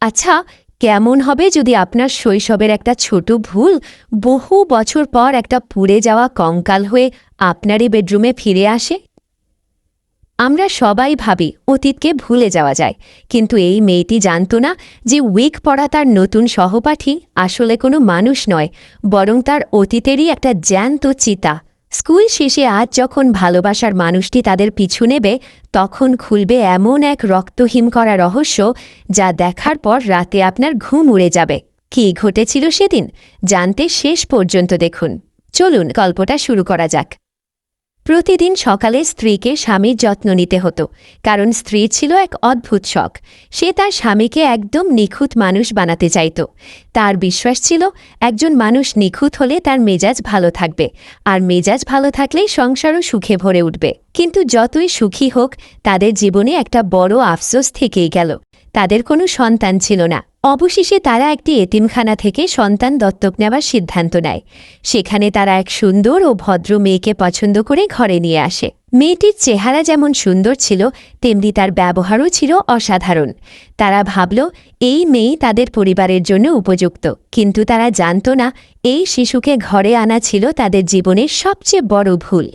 আচ্ছা, কেমন হবে যদি আপনার শৈশবের একটা ছোট ভুল বহু বছর পর একটা পুড়ে যাওয়া কঙ্কাল হয়ে আপনারই বেডরুমে ফিরে আসে? আমরা সবাই ভাবি অতীতকে ভুলে যাওয়া যায়, কিন্তু এই মেয়েটি জানত না যে উইক পরা তার নতুন সহপাঠী আসলে কোনো মানুষ নয়, বরং তার অতীতেরই একটা জ্যান্ত চিতা। স্কুল শেষে আজ যখন ভালোবাসার মানুষটি তাদের পিছু নেবে, তখন খুলবে এমন এক রক্তহীন করা রহস্য যা দেখার পর রাতে আপনার ঘুম উড়ে যাবে। কী ঘটেছিল সেদিন জানতে শেষ পর্যন্ত দেখুন। চলুন গল্পটা শুরু করা যাক। প্রতিদিন সকালে স্ত্রীকে স্বামীর যত্ন নিতে হতো, কারণ স্ত্রী ছিল এক অদ্ভুত শখ। সে তার স্বামীকে একদম নিখুঁত মানুষ বানাতে চাইত। তার বিশ্বাস ছিল একজন মানুষ নিখুঁত হলে তার মেজাজ ভালো থাকবে, আর মেজাজ ভালো থাকলেই সংসারও সুখে ভরে উঠবে। কিন্তু যতই সুখী হোক, তাদের জীবনে একটা বড় আফসোস থেকেই গেল। তাদের কোনো সন্তান ছিল না। অবশেষে তারা একটি এতিমখানা থেকে সন্তান দত্তক নেওয়ার সিদ্ধান্ত নেয়। সেখানে তারা এক সুন্দর ও ভদ্র মেয়েকে পছন্দ করে ঘরে নিয়ে আসে। মেয়েটির চেহারা যেমন সুন্দর ছিল, তেমনি তার ব্যবহারও ছিল অসাধারণ। তারা ভাবল এই মেয়ে তাদের পরিবারের জন্য উপযুক্ত, কিন্তু তারা জানত না এই শিশুকে ঘরে আনা ছিল তাদের জীবনের সবচেয়ে বড় ভুল।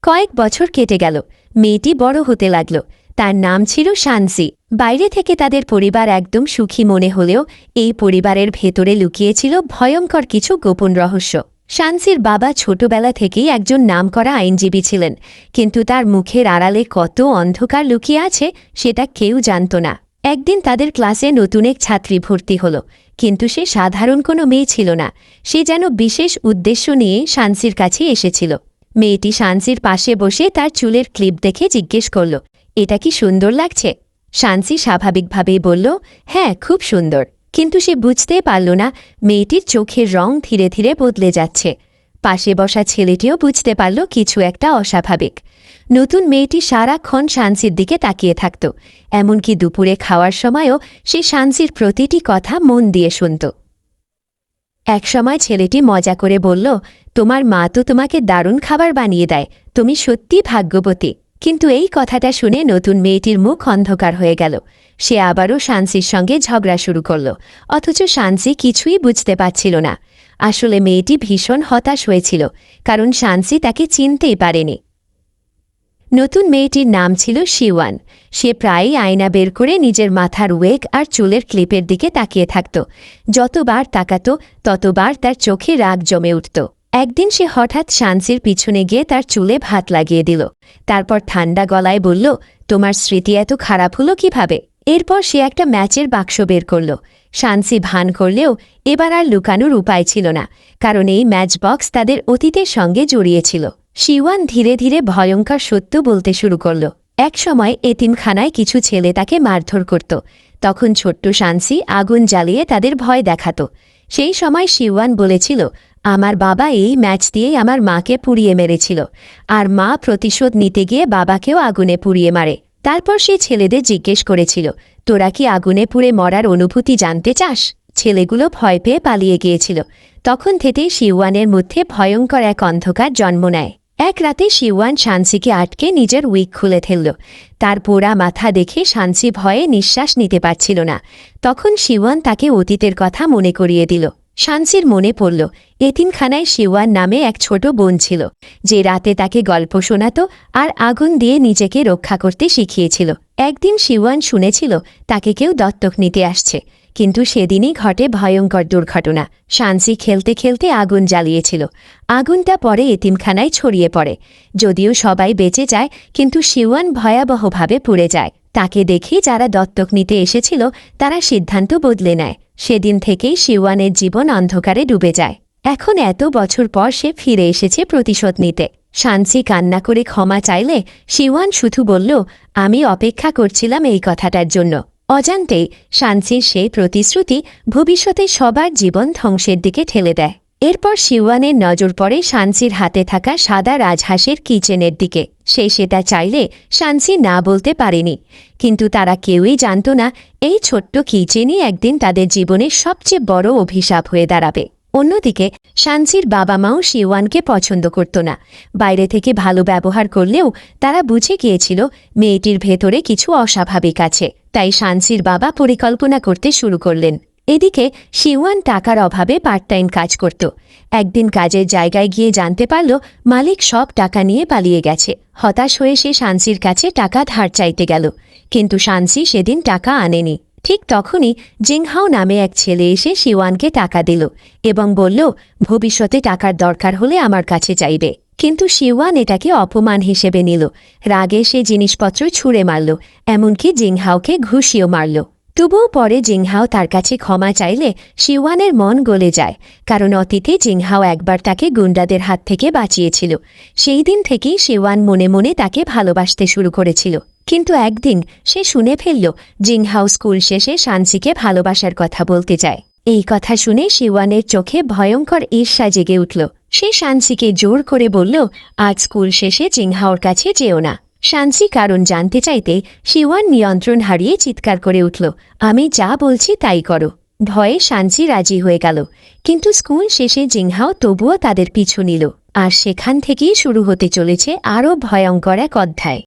কয়েক বছর কেটে গেল, মেয়েটি বড় হতে লাগল। তার নাম ছিল শানসি। বাইরে থেকে তাদের পরিবার একদম সুখী মনে হলেও এই পরিবারের ভেতরে লুকিয়েছিল ভয়ঙ্কর কিছু গোপন রহস্য। শানসির বাবা ছোটবেলা থেকেই একজন নামকরা আইনজীবী ছিলেন, কিন্তু তার মুখের আড়ালে কত অন্ধকার লুকিয়ে আছে সেটা কেউ জানত না। একদিন তাদের ক্লাসে নতুন এক ছাত্রী ভর্তি হল, কিন্তু সে সাধারণ কোনো মেয়ে ছিল না। সে যেন বিশেষ উদ্দেশ্য নিয়ে শানসির কাছে এসেছিল। মেয়েটি শানসির পাশে বসে তার চুলের ক্লিপ দেখে জিজ্ঞেস করল, এটা কি সুন্দর লাগছে? শানসি স্বাভাবিকভাবেই বলল, হ্যাঁ, খুব সুন্দর। কিন্তু সে বুঝতে পারল না মেয়েটির চোখের রং ধীরে ধীরে বদলে যাচ্ছে। পাশে বসা ছেলেটিও বুঝতে পারল কিছু একটা অস্বাভাবিক। নতুন মেয়েটি সারাক্ষণ শানসির দিকে তাকিয়ে থাকত, এমনকি দুপুরে খাওয়ার সময়ও সে শানসির প্রতিটি কথা মন দিয়ে শুনত। একসময় ছেলেটি মজা করে বলল, তোমার মা তো তোমাকে দারুণ খাবার বানিয়ে দেয়, তুমি সত্যি ভাগ্যবতী। কিন্তু এই কথাটা শুনে নতুন মেয়েটির মুখ অন্ধকার হয়ে গেল। সে আবারও শানসির সঙ্গে ঝগড়া শুরু করল, অথচ শানসি কিছুই বুঝতে পারছিল না। আসলে মেয়েটি ভীষণ হতাশ হয়েছিল, কারণ শানসি তাকে চিনতেই পারেনি। নতুন মেয়েটির নাম ছিল শিওয়ান। সে প্রায়ই আয়না বের করে নিজের মাথার ওয়েগ আর চুলের ক্লিপের দিকে তাকিয়ে থাকত। যতবার তাকাত ততবার তার চোখে রাগ জমে উঠত। একদিন সে হঠাৎ শানসির পিছনে গিয়ে তার চুলে ভাত লাগিয়ে দিল। তারপর ঠান্ডা গলায় বলল, তোমার স্মৃতি এত খারাপ হলো কিভাবে? এরপর সে একটা ম্যাচের বাক্স বের করল। শানসি ভান করলেও এবার আর লুকানোর উপায় ছিল না, কারণ এই ম্যাচ বক্স তাদের অতীতের সঙ্গে জড়িয়েছিল। শিওয়ান ধীরে ধীরে ভয়ঙ্কর সত্য বলতে শুরু করল। একসময় এতিমখানায় কিছু ছেলে তাকে মারধর করত। তখন ছোট্ট শানসি আগুন জ্বালিয়ে তাদের ভয় দেখাত। সেই সময় শিওয়ান বলেছিল, আমার বাবা এই ম্যাচ দিয়েই আমার মাকে পুড়িয়ে মেরেছিল, আর মা প্রতিশোধ নিতে গিয়ে বাবাকেও আগুনে পুড়িয়ে মারে। তারপর সে ছেলেদের জিজ্ঞেস করেছিল, তোরা কি আগুনে পুড়ে মরার অনুভূতি জানতে চাস? ছেলেগুলো ভয় পেয়ে পালিয়ে গিয়েছিল। তখন থেকেই শিওয়ানের মধ্যে ভয়ঙ্কর এক অন্ধকার জন্ম নেয়। এক রাতে শিওয়ান শানসিকে আটকে নিজের উইক খুলে ফেলল। তার পোড়া মাথা দেখে শানসি ভয়ে নিঃশ্বাস নিতে পারছিল না। তখন শিওয়ান তাকে অতীতের কথা মনে করিয়ে দিল। শানসির মনে পড়ল এতিমখানায় শিওয়ান নামে এক ছোট বোন ছিল, যে রাতে তাকে গল্প শোনাত আর আগুন দিয়ে নিজেকে রক্ষা করতে শিখিয়েছিল। একদিন শিওয়ান শুনেছিল তাকে কেউ দত্তক নিতে আসছে, কিন্তু সেদিনই ঘটে ভয়ঙ্কর দুর্ঘটনা। শানসি খেলতে খেলতে আগুন জ্বালিয়েছিল। আগুনটা পরে এতিমখানায় ছড়িয়ে পড়ে। যদিও সবাই বেঁচে যায়, কিন্তু শিওয়ান ভয়াবহভাবে পুড়ে যায়। তাকে দেখে যারা দত্তক নিতে এসেছিল তারা সিদ্ধান্ত বদলে নেয়। সেদিন থেকেই শিওয়ানের জীবন অন্ধকারে ডুবে যায়। এখন এত বছর পর সে ফিরে এসেছে প্রতিশোধ নিতে। শানসি কান্না করে ক্ষমা চাইলে শিওয়ান শুধু বলল, আমি অপেক্ষা করছিলাম এই কথাটার জন্য। অজান্তেই শানসির সেই প্রতিশ্রুতি ভবিষ্যতে সবার জীবন ধ্বংসের দিকে ঠেলে দেয়। এরপর শিওয়ানের নজর পড়ে শানসির হাতে থাকা সাদা রাজহাঁসের কিচেনের দিকে। সে সেটা চাইলে শানসি না বলতে পারেনি, কিন্তু তারা কেউই জানত না এই ছোট্ট কিচেনই একদিন তাদের জীবনের সবচেয়ে বড় অভিশাপ হয়ে দাঁড়াবে। অন্যদিকে শানসির বাবা মাও শিওয়ানকে পছন্দ করত না। বাইরে থেকে ভালো ব্যবহার করলেও তারা বুঝে গিয়েছিল মেয়েটির ভেতরে কিছু অস্বাভাবিক আছে, তাই শানসির বাবা পরিকল্পনা করতে শুরু করলেন। এদিকে শিওয়ান টাকার অভাবে পার্ট টাইম কাজ করত। একদিন কাজের জায়গায় গিয়ে জানতে পারল মালিক সব টাকা নিয়ে পালিয়ে গেছে। হতাশ হয়ে সে শানসির কাছে টাকা ধার চাইতে গেল, কিন্তু শানসি সেদিন টাকা আনেনি। ঠিক তখনই জিংহাও নামে এক ছেলে এসে শিওয়ানকে টাকা দিল এবং বলল, ভবিষ্যতে টাকার দরকার হলে আমার কাছে চাইবে। কিন্তু শিওয়ান এটাকে অপমান হিসেবে নিল। রাগে সে জিনিসপত্র ছুঁড়ে মারল, এমনকি জিংহাওকে ঘুষিও মারল। তবুও পরে জিংহাও তার কাছে ক্ষমা চাইলে শিওয়ানের মন গলে যায়, কারণ অতীতে জিংহাও একবার তাকে গুন্ডাদের হাত থেকে বাঁচিয়েছিল। সেই দিন থেকেই শিওয়ান মনে মনে তাকে ভালোবাসতে শুরু করেছিল। কিন্তু একদিন সে শুনে ফেলল জিংহাও স্কুল শেষে শানসিকে ভালোবাসার কথা বলতে চায়। এই কথা শুনে শিওয়ানের চোখে ভয়ঙ্কর ঈর্ষা জেগে উঠল। সে শানসিকে জোর করে বলল, আজ স্কুল শেষে জিংহাওর কাছে যেও না। শানসি কারণ জানতে চাইতে শিওয়ান নিয়ন্ত্রণ হারিয়ে চিৎকার করে উঠল, আমি যা বলছি তাই করো। ভয়ে শানসি রাজি হয়ে গেল, কিন্তু স্কুল শেষে জিংহাও তবুও তাদের পিছু নিল। আর সেখান থেকেই শুরু হতে চলেছে আরও ভয়ঙ্কর এক অধ্যায়।